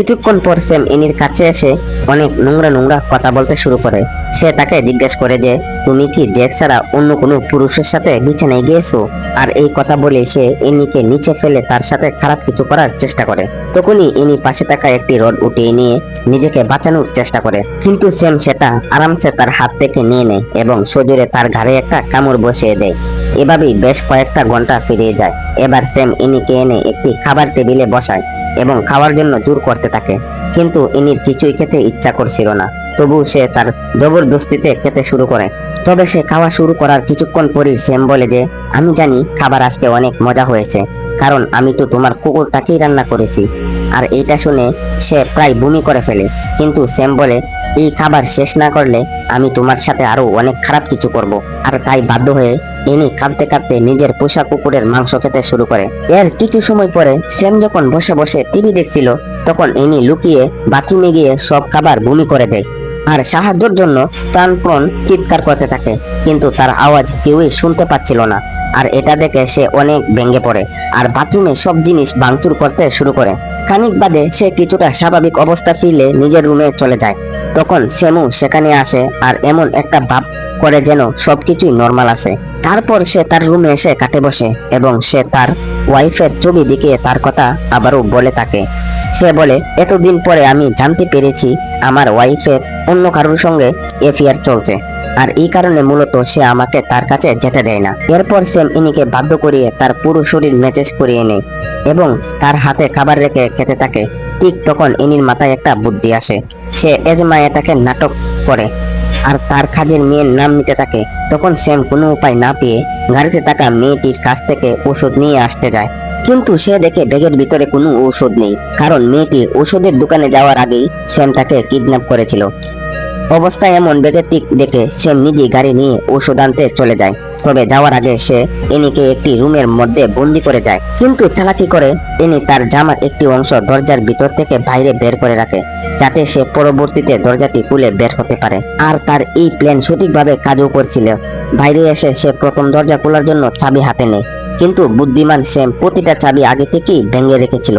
কিছুক্ষণ পর স্যাম এনির কাছে এসে অনেক নোংরা নোংরা কথা বলতে শুরু করে। সে তাকে জিজ্ঞেস করে যে তুমি কি জ্যাক ছাড়া অন্য কোনো পুরুষের সাথে বিছানায় গিয়েছো। আর এই কথা বলে সে এনিকে নিচে ফেলে তার সাথে খারাপ কিছু করার চেষ্টা করে। তখনই এনি পাশে থাকা একটি রড উঠিয়ে নিয়ে নিজেকে বাঁচানোর চেষ্টা করে, কিন্তু স্যাম সেটা আরামসে তার হাত থেকে নিয়ে নেয় এবং সজোরে তার ঘাড়ে একটা কামড় বসিয়ে দেয়। এভাবেই বেশ কয়েকটা ঘন্টা ফিরিয়ে যায়। এবার স্যাম এনিকে এনে একটি খাবার টেবিলে বসায় এবং খাওয়ার জন্য জোর করতে থাকে, কিন্তু এনির কিছুই খেতে ইচ্ছা করছিল না। তবু সে তার জবরদস্তিতে খেতে শুরু করে। তবে সে খাওয়া শুরু করার কিছুক্ষণ পরই স্যাম বলে যে আমি জানি খাবার আজকে অনেক মজা হয়েছে, কারণ আমি তো তোমার কুকুরটাকেই রান্না করেছি। আর এইটা শুনে সে প্রায় বমি করে ফেলে, কিন্তু স্যাম বলে এই খাবার শেষ না করলে আমি তোমার সাথে আরো অনেক খারাপ কিছু করব। আর তাই বাধ্য হয়ে এনি কাঁদতে কাঁদতে নিজের পোষা কুকুরের মাংস খেতে শুরু করে। এর কিছু সময় পরে স্যাম যখন বসে বসে টিভি দেখছিল, তখন এনি লুকিয়ে বাথরুমে গিয়ে সব খাবার বমি করে দেয় আর সাহায্যের জন্য প্রাণপণ চিৎকার করতে থাকে, কিন্তু তার আওয়াজ কেউই শুনতে পাচ্ছিল না। আর এটা দেখে সে অনেক ভেঙে পড়ে আর বাথরুমে সব জিনিস ভাঙচুর করতে শুরু করে। খানিক বাদে সে কিছুটা স্বাভাবিক অবস্থা ফিরে নিজের রুমে চলে যায়। তখন সেমু সেখানে আসে আর এমন একটা ভাব করে যেন সবকিছুই নর্মাল আছে। তারপর সে তার রুমে এসে কাটে বসে এবং সে তার ওয়াইফের ছবি দেখিয়ে তার কথা আবারও বলে থাকে। সে বলে এতদিন পরে আমি জানতে পেরেছি আমার ওয়াইফের অন্য কারোর সঙ্গে এফিয়ার চলছে, আর এই কারণে মূলত সে আমাকে তার কাছে যেতে দেয় না। এরপর স্যাম ইনিকে বাধ্য করিয়ে তার পুরো শরীর ম্যাসেজ করিয়ে নেয় এবং তার হাতে খাবার রেখে খেতে থাকে। ঠিক তখন ইনির মাথায় একটা বুদ্ধি আসে। সে এজমা এটাকে নাটক করে আর তার কাজের মেয়ের নাম নিতে থাকে। তখন স্যাম কোনো উপায় না পেয়ে গাড়িতে থাকা মেয়েটির কাছ থেকে ওষুধ নিয়ে আসতে যায়, কিন্তু সে দেখে ব্যাগের ভিতরে কোনো ঔষধ নেই, কারণ মেয়েটি ওষুধের দোকানে যাওয়ার আগেই স্যাম তাকে কিডন্যাপ করেছিল। অবস্থা এমন বেগতিক দেখে স্যাম নিজে গাড়ি নিয়ে ওষুধ আনতে চলে যায়। তবে যাওয়ার আগে সে এনিকে একটি রুমের মধ্যে বন্দি করে যায়, কিন্তু চালাকি করে এনি তার জামার একটি অংশ দরজার ভিতর থেকে বাইরে বের করে রাখে, যাতে সে পরবর্তীতে দরজাটি খুলে বের হতে পারে। আর তার এই প্ল্যান সঠিকভাবে কাজও করছিল। বাইরে এসে সে প্রথম দরজা খোলার জন্য চাবি হাতে নেয়, কিন্তু বুদ্ধিমান স্যাম প্রতিটা চাবি আগে থেকেই ভেঙে রেখেছিল।